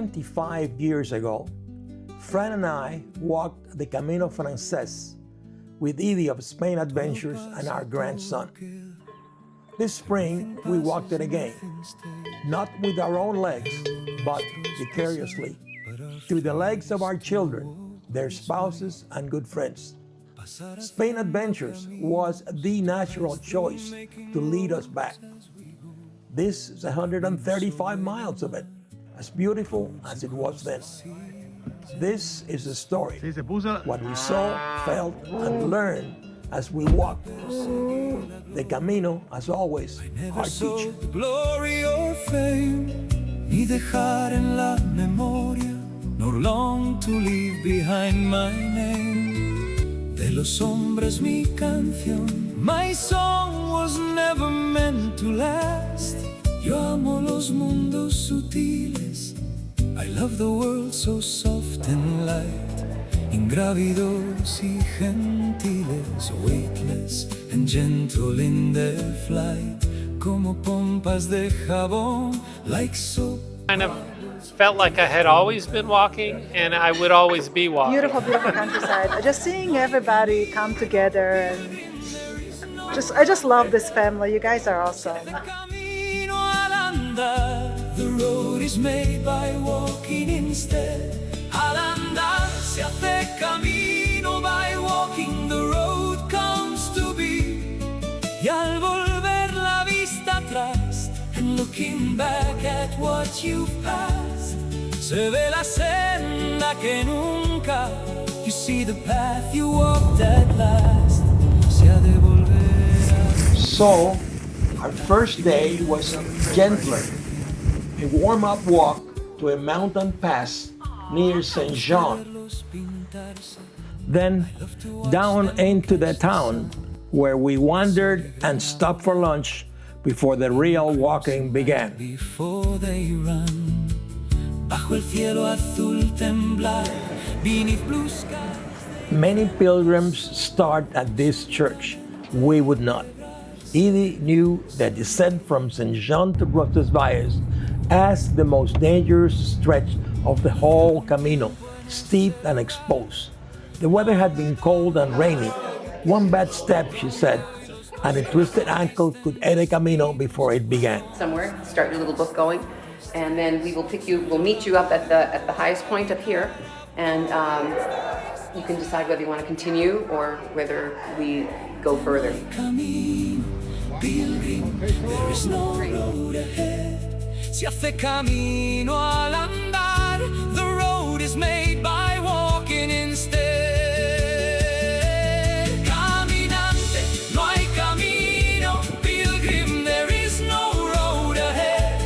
25 years ago, Fran and I walked the Camino Frances with Edie of Spain Adventures and our grandson. This spring, we walked it again, not with our own legs, but vicariously, through the legs of our children, their spouses, and good friends. Spain Adventures was the natural choice to lead us back. This is 135 miles of it, as beautiful as it was then. This is the story, what we saw, felt, and learned as we walked. The Camino, as always, our teacher. Glory or fame, ni dejar en la memoria, nor long to leave behind my name. De los hombres mi canción, my song was never meant to last. Yo amo los mundos sutiles, I love the world so soft and light. Ingrávidos y gentiles, weightless and gentle in their flight, como pompas de jabón, like soap. Kind of felt like I had always been walking, and I would always be walking. Beautiful, beautiful countryside. Just seeing everybody come together, and I just love this family. You guys are awesome. The road is made by walking instead. Al andar se hace camino, by walking the road comes to be. Y al volver la vista atrás, and looking back at what you've passed, se ve la senda que nunca. You see the path you walked at last. Se ha de volver. So, our first day was gentler, a warm-up walk to a mountain pass near Saint Jean. Then down into the town, where we wandered and stopped for lunch before the real walking began. Before they run, bajo el cielo azul temblar, beneath blue sky. Many pilgrims start at this church. We would not. Edie knew the descent from Saint Jean to Roncesvalles as the most dangerous stretch of the whole Camino, steep and exposed. The weather had been cold and rainy. One bad step, she said, and a twisted ankle could end the Camino before it began. Somewhere, start your little book going, and then we'll meet you up at the highest point up here, and you can decide whether you want to continue or whether we go further. There is no road ahead. Se hace camino al andar. The road is made by walking instead. Caminante, no hay camino. Pilgrim, there is no road ahead.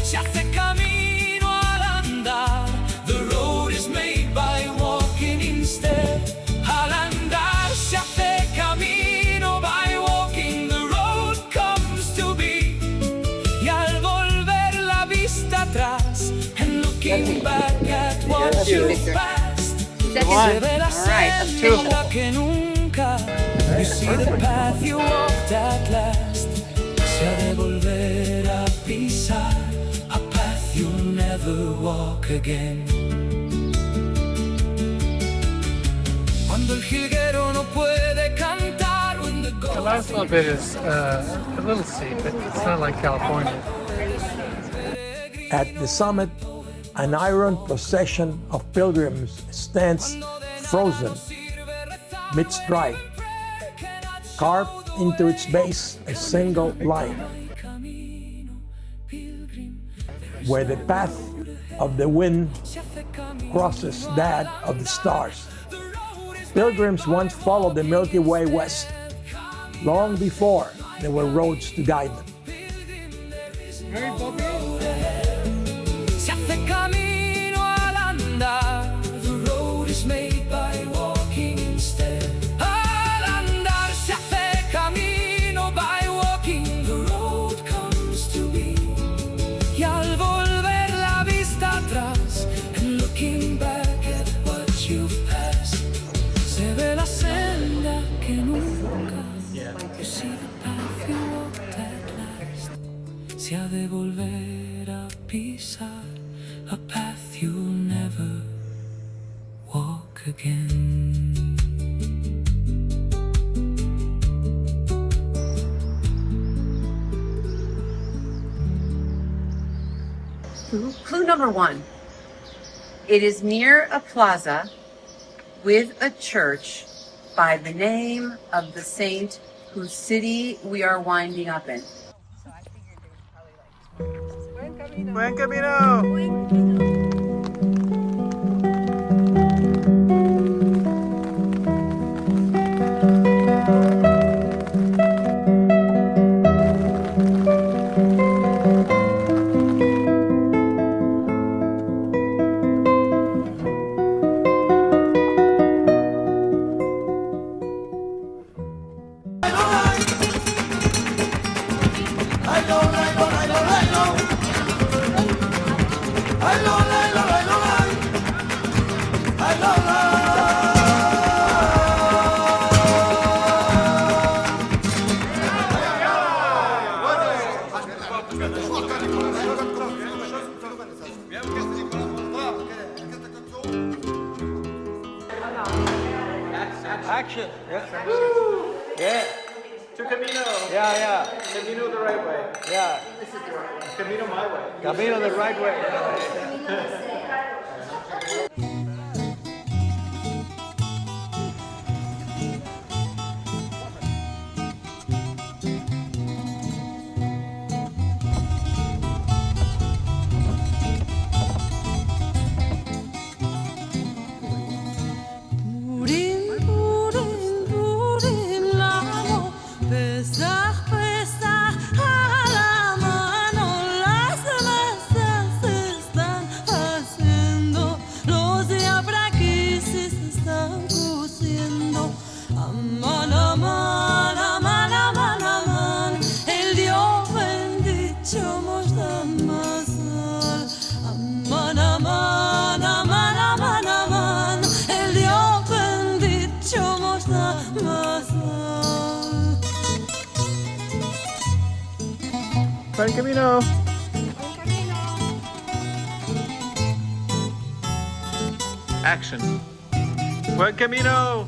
Se hace camino al andar. The road is made by walking instead. Al andar se hace camino by walking. The road comes to be. Y al volver la vista atrás, and looking back at what you passed, se ve la senda que nunca. You see the path you walked at last. Se ha de volver a pisar a path you'll never walk again. Cuando el jilguero no puede cantar, when the The last little bit is a little steep, but it's not like California. At the summit, an iron procession of pilgrims stands frozen, mid-stride, carved into its base a single line, where the path of the wind crosses that of the stars. Pilgrims once followed the Milky Way west, long before there were roads to guide them. Se hace camino al andar. The road is made by walking instead. Al andar se hace camino by walking. The road comes to be. Y al volver la vista atrás, and looking back at what you've passed, se ve la senda que nunca. You see the path you walked at last. Se ha de volver a pisar a path you'll never walk again. Clue number one. It is near a plaza with a church by the name of the saint whose city we are winding up in. Buen camino. Action. Yeah. To Camino. Yeah. Camino the right way. Yeah. Camino my way. Camino the right way. Buen camino. Action. Buen camino.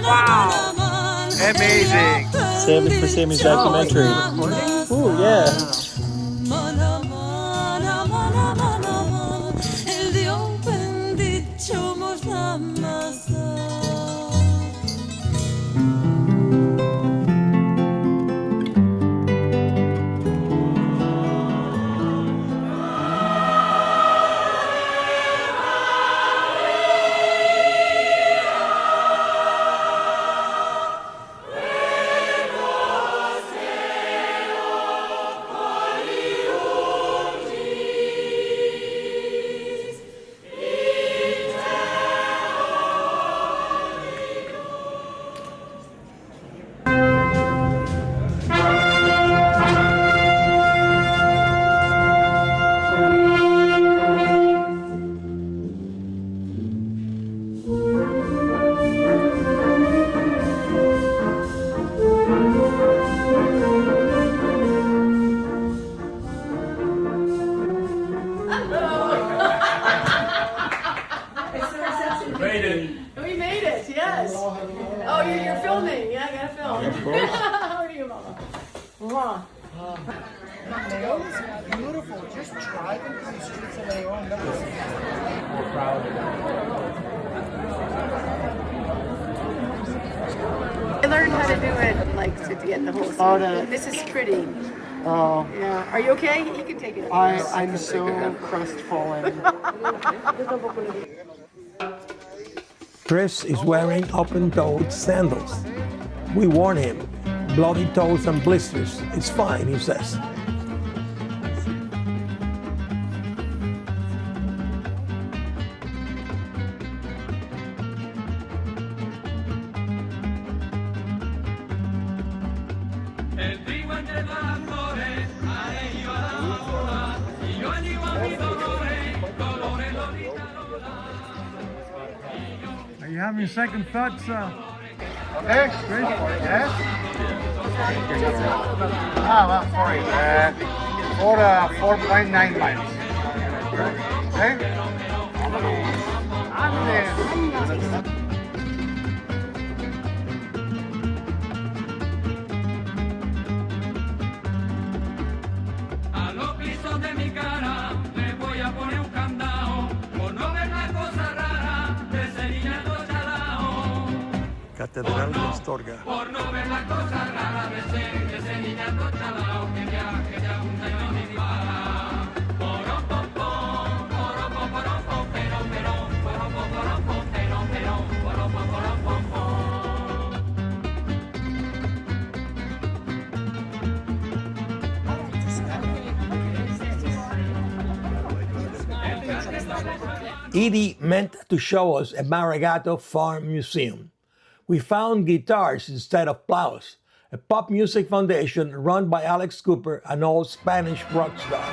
Wow! Amazing! For Sammy's documentary. Ooh, yeah. Of course. Beautiful. Just driving through the streets of Leon. I learned how to do it, like to get the whole. Oh, no. This is pretty. Oh, Yeah. Are you okay? You can take it. I'm so crestfallen. Chris is wearing open-toed sandals. We warn him. Bloody toes and blisters. It's fine, he says. El trigo entre las flores, a ello a la amapola, y yo allí a mis dolores, dolores Lolita Lola. Are you having second thoughts? Okay, Chris? Yes? Well, sorry. 4.9 miles. Okay? A los pisos de mi cara le voy a poner un candado, por no ver la cosa rara de ese niñato chalao. Catedral de Astorga. Por no ver la cosa rara de ese niñato chalao que viaje de un año ni dispara. Porom pom pom, porom pom porom pom, pero, porom pom porom pom, pero, porom pom porom pom pom. Edie meant to show us a Maragato farm museum. We found guitars instead of plows, a pop music foundation run by Alex Cooper, an old Spanish rock star.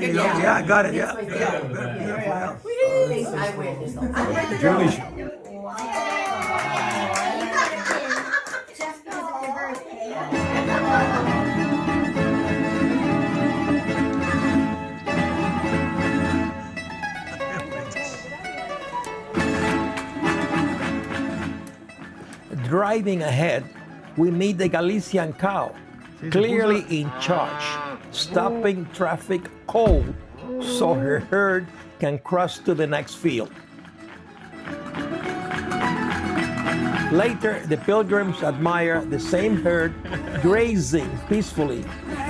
Yeah, I got it, yeah. Jewish. Driving ahead, we meet the Galician cow, clearly in charge, stopping traffic cold so her herd can cross to the next field. Later, the pilgrims admire the same herd grazing peacefully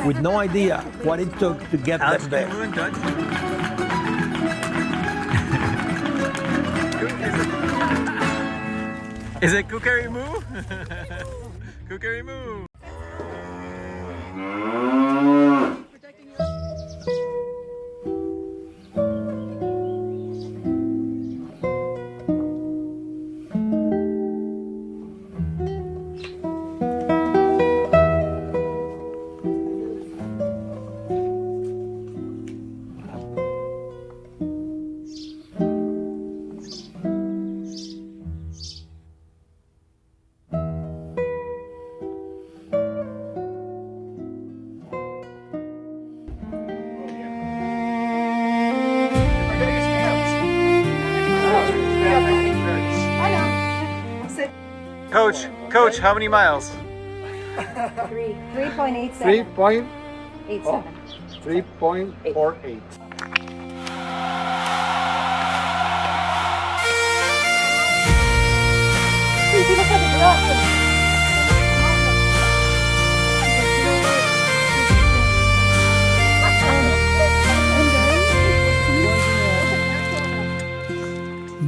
with no idea what it took to get them there. Is it Kukarimu? Kukarimu. Coach, how many miles? 3.87. 3.48.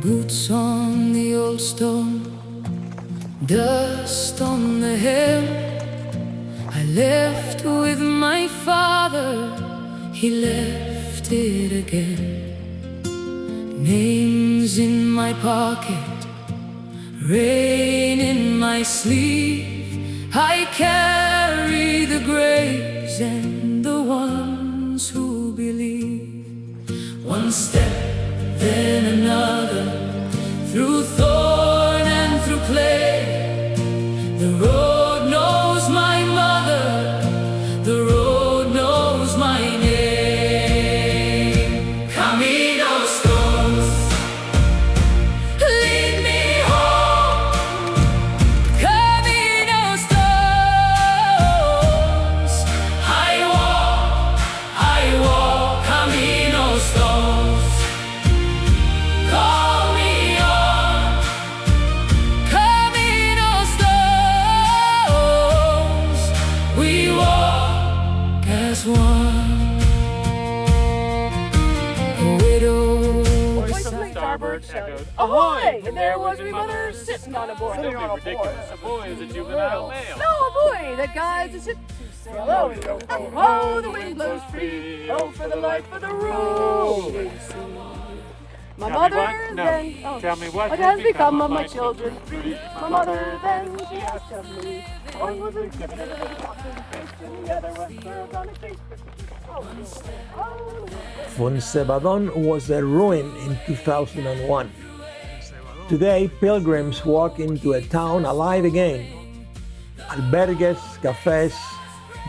Boots on the old stone, dust on the hill. I left with my father, he left it again. Names in my pocket, rain in my sleeve. I carry the graves and the ones who believe. One step, then another, through thorn as one. A widow. Starboard echoed, Ahoy! And there was my mother sitting on a board. Don't be ridiculous. A boy is a juvenile male. No, boy, that guy's a ship to sail. Oh, oh, the wind blows free. Oh, for the life of the rolling sea. My Tell me mother what? No. then, Tell me what has become of my children three. My mother then, she asked of me, one was a kid, and the other was girls on a case. Fuencebadon was a ruin in 2001. Today, pilgrims walk into a town alive again. Albergues, cafes,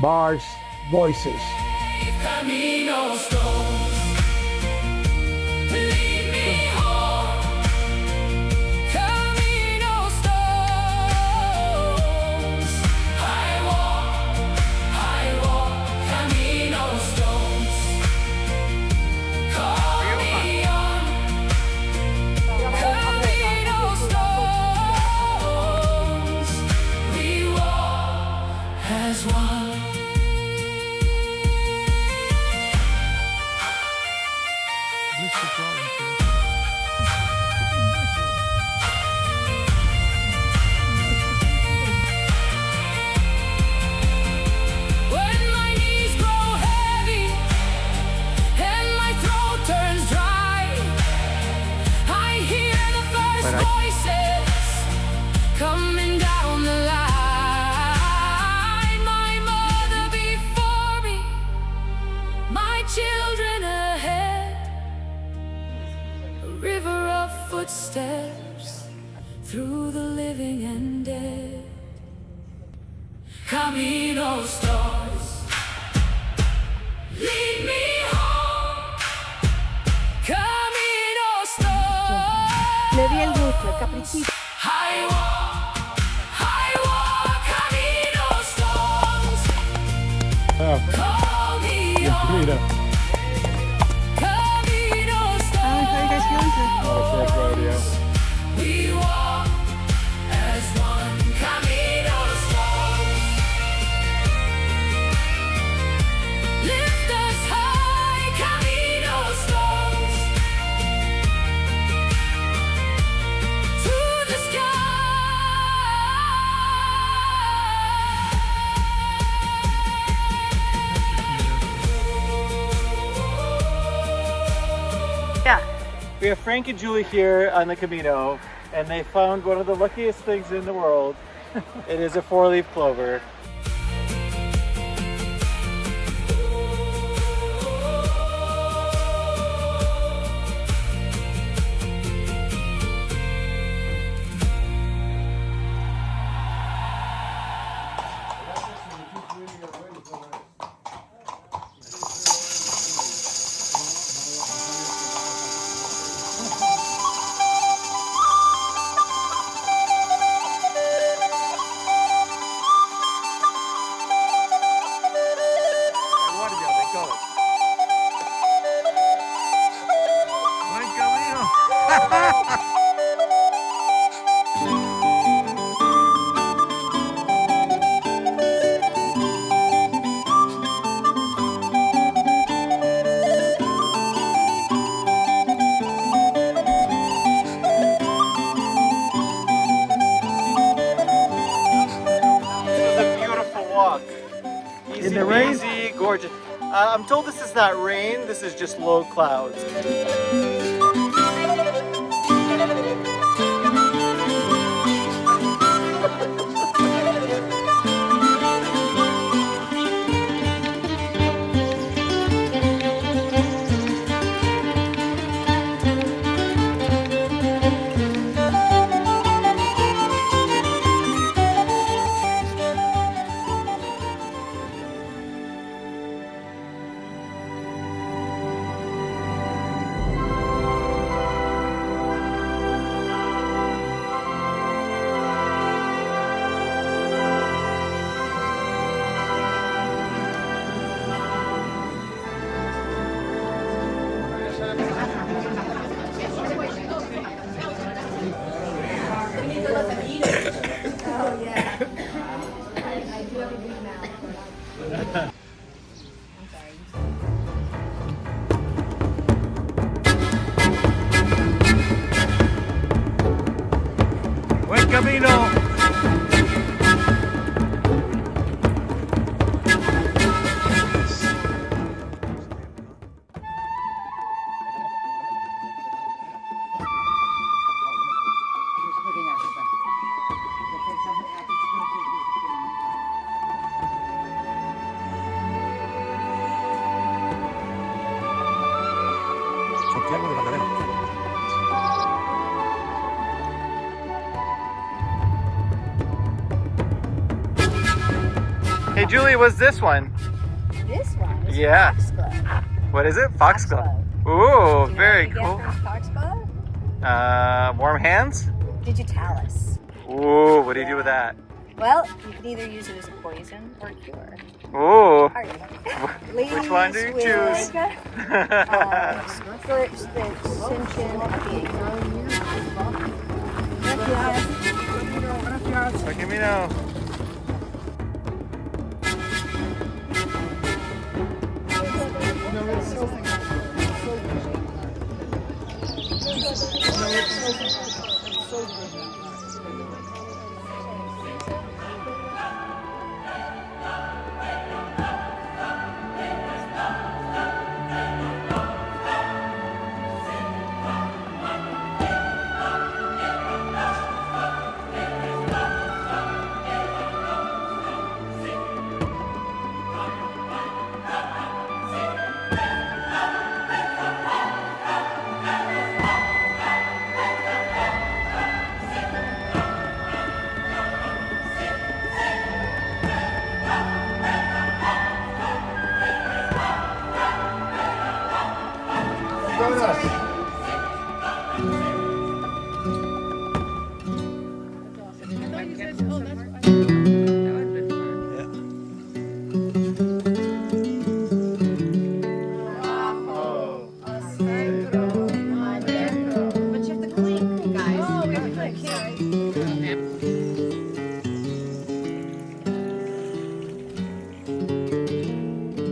bars, voices. Camino stones, lead me home. Camino stones, I walk, camino stones. Call me on, camino stones. We walk as one. When my knees grow heavy and my throat turns dry, I hear the first voices coming down the line. My mother before me, my children ahead. A river of footsteps through the living and dead. Camino stars, lead me home. Camino stars. Le di il gusto, il capriccino. I walk, camino stones. Call me on. Camino stones. How are you guys feeling today? We walk as one. Camino stones. Lift us high, camino stones. To the sky. Yeah. We have Frank and Julie here on the Camino, and they found one of the luckiest things in the world. It is a 4-leaf clover. In the rain? Easy, gorgeous. I'm told this is not rain, this is just low clouds. Camino. Hey Julie, what's this one? This one is Yeah. Foxglove. What is it? Foxglove. Ooh, Do you know very what we cool. get from Foxglove? Warm hands? Digitalis. Ooh, what do you do with that? Well, you can either use it as a poison or cure. Ooh. Are you? Which one do you Ladies choose? with, Slips that cinch in at the ankle. Buen camino.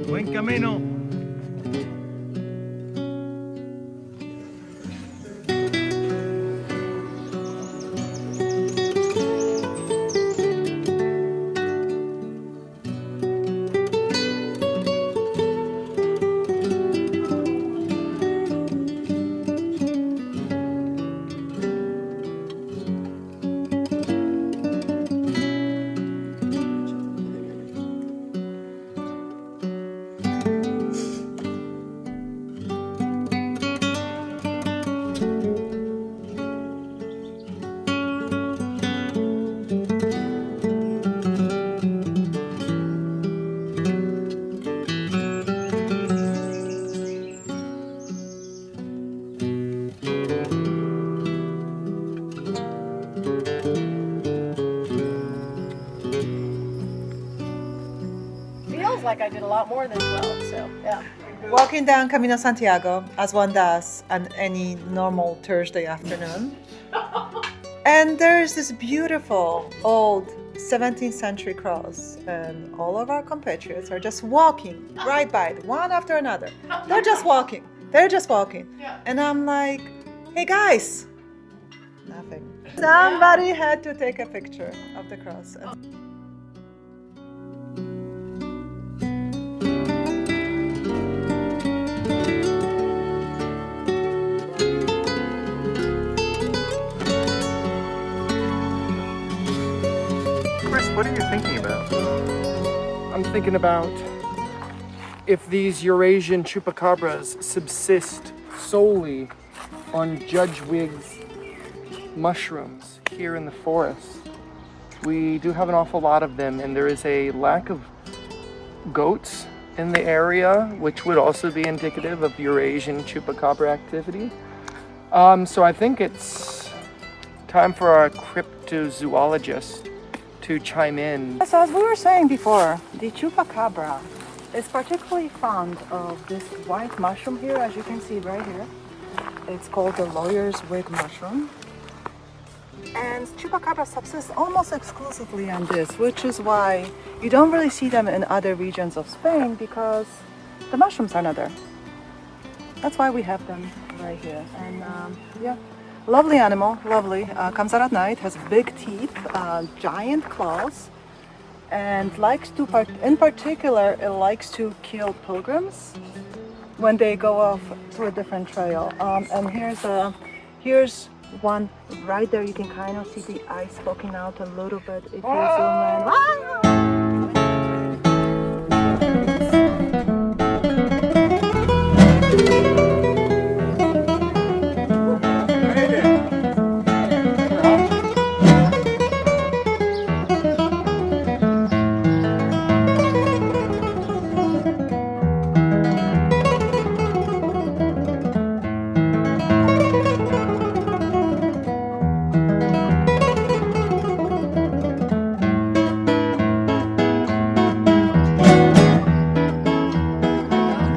Buen camino. Feels like I did a lot more than 12, so yeah. Walking down Camino Santiago, as one does on any normal Thursday afternoon. And there's this beautiful old 17th century cross, and all of our compatriots are just walking right by it, one after another. They're just walking. They're just walking. And I'm like, hey guys, nothing. Somebody had to take a picture of the cross. Chris, what are you thinking about? I'm thinking about if these Eurasian chupacabras subsist solely on Judge Wig's mushrooms here in the forest. We do have an awful lot of them, and there is a lack of goats in the area, which would also be indicative of Eurasian chupacabra activity. So I think it's time for our cryptozoologist to chime in. So as we were saying before, the chupacabra is particularly fond of this white mushroom here, as you can see right here. It's called the lawyer's wig mushroom. And chupacabra subsist almost exclusively on this, which is why you don't really see them in other regions of Spain, because the mushrooms are not there. That's why we have them right here. And yeah, Lovely animal, lovely. Comes out at night, has big teeth, giant claws, and likes to, in particular, it likes to kill pilgrims when they go off to a different trail. And here's one right there. You can kind of see the eyes poking out a little bit if you zoom in.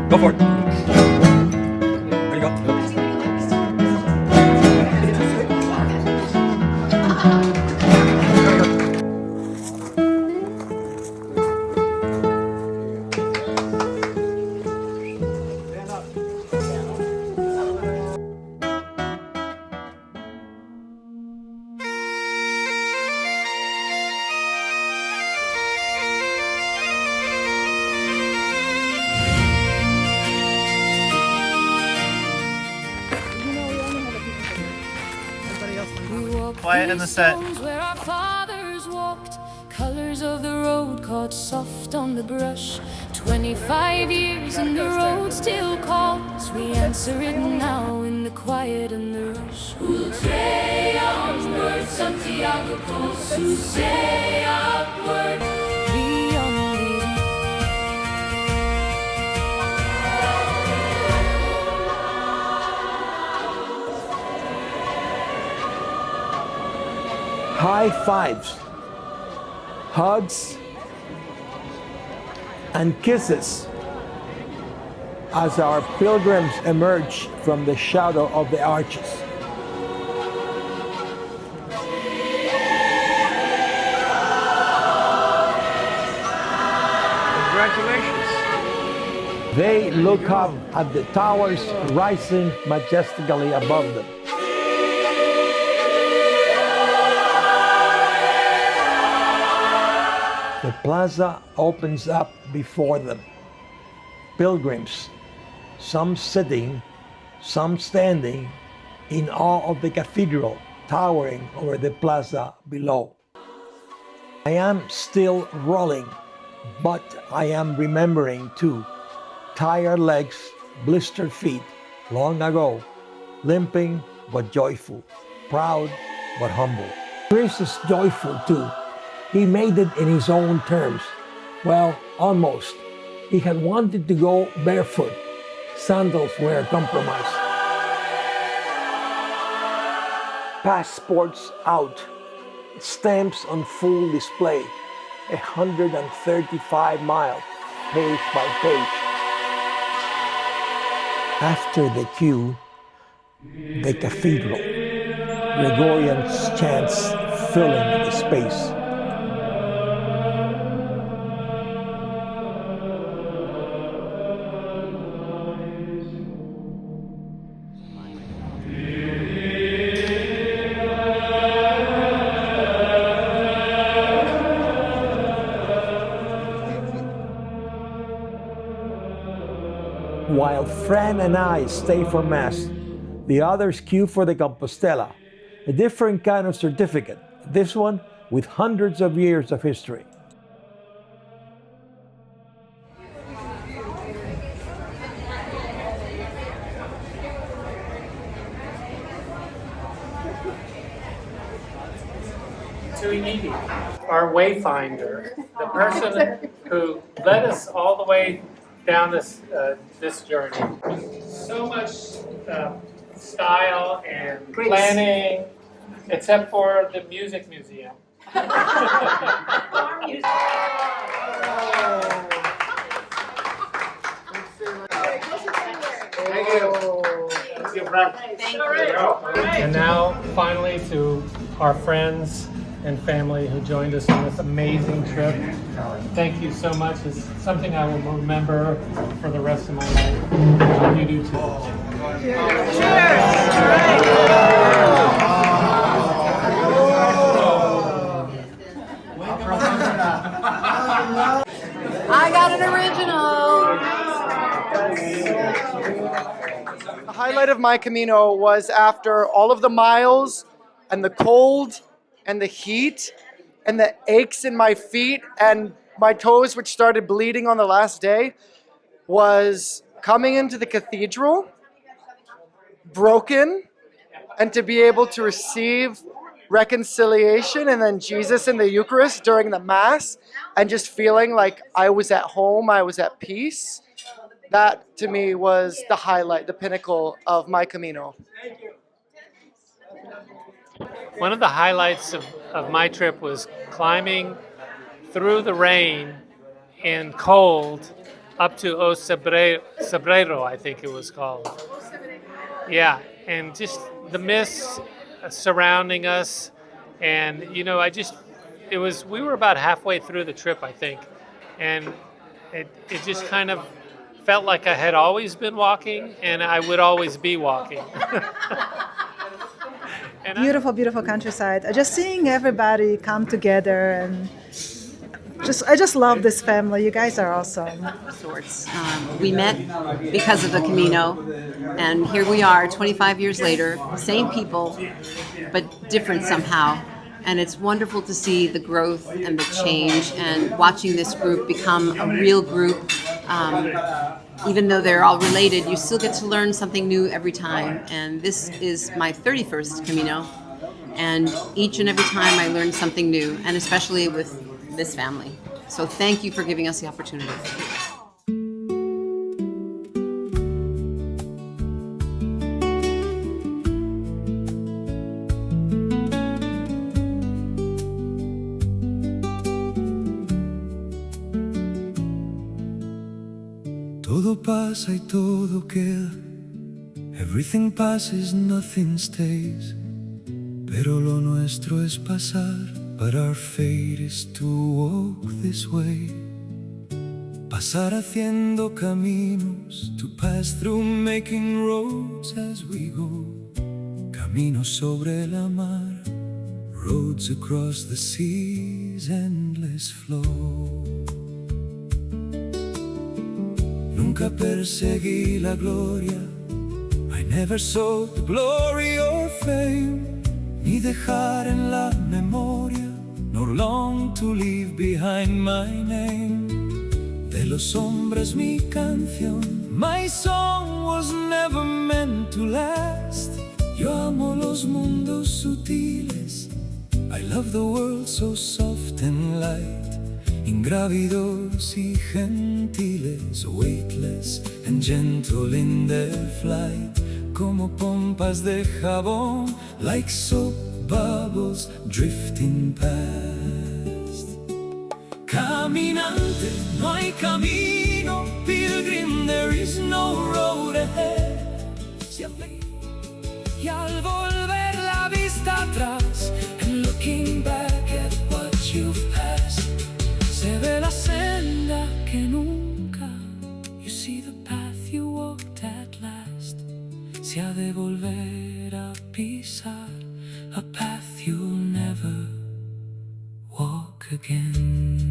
Go for it. There you go. Quiet in the set. Where our fathers walked, colors of the road caught soft on the brush. 25 years and the road still calls. We answer it now in the quiet and the rush. We'll say onward, Santiago calls. We'll say upward, beyond the High fives, hugs, and kisses as our pilgrims emerge from the shadow of the arches. Congratulations. They look up at the towers rising majestically above them. The plaza opens up before them. Pilgrims, some sitting, some standing, in awe of the cathedral towering over the plaza below. I am still rolling, but I am remembering too. Tired legs, blistered feet, long ago, limping but joyful, proud but humble. Chris is joyful too. He made it in his own terms. Well, almost. He had wanted to go barefoot. Sandals were a compromise. Passports out. Stamps on full display. 135 miles, page by page. After the queue, the cathedral. Gregorian chants filling the space. While Fran and I stay for Mass, the others queue for the Compostela, a different kind of certificate, this one with hundreds of years of history. To Edie, our wayfinder, the person who led us all the way down this journey. So much style and planning, except for the music museum. Thank you. And now, finally, to our friends and family who joined us on this amazing trip. Thank you so much. It's something I will remember for the rest of my life. I hope you do too. Cheers! The highlight of my Camino was after all of the miles and the cold and the heat and the aches in my feet and my toes, which started bleeding on the last day, was coming into the cathedral, broken, and to be able to receive reconciliation and then Jesus in the Eucharist during the Mass and just feeling like I was at home, I was at peace. That to me was the highlight, the pinnacle of my Camino. One of the highlights of my trip was climbing through the rain and cold up to O Cebreiro, I think it was called. Yeah, and just the mist surrounding us, and you know, we were about halfway through the trip, I think, and it just kind of felt like I had always been walking, and I would always be walking. Beautiful, beautiful countryside. Just seeing everybody come together, and I just love this family. You guys are awesome. Sorts. We met because of the Camino, and here we are 25 years later, same people, but different somehow. And it's wonderful to see the growth and the change and watching this group become a real group. Even though they're all related, you still get to learn something new every time. And this is my 31st Camino. And each and every time I learn something new, and especially with this family. So thank you for giving us the opportunity. Todo pasa y todo queda. Everything passes, nothing stays. Pero lo nuestro es pasar, but our fate is to walk this way. Pasar haciendo caminos, to pass through making roads as we go. Caminos sobre la mar, roads across the sea's endless flow. Nunca perseguí la gloria, I never sought the glory or fame, ni dejar en la memoria, nor long to leave behind my name. De los hombres mi canción, my song was never meant to last. Yo amo los mundos sutiles, I love the world so soft and light. Ingrávidos y gentiles, weightless and gentle in their flight, como pompas de jabón, like soap bubbles drifting past. Caminante, no hay camino, pilgrim, there is no road ahead. Y al volver la vista atrás, and looking back at what you've passed, se ve la senda que nunca. You see the path you walked at last. Se ha de volver a pisar a path you'll never walk again.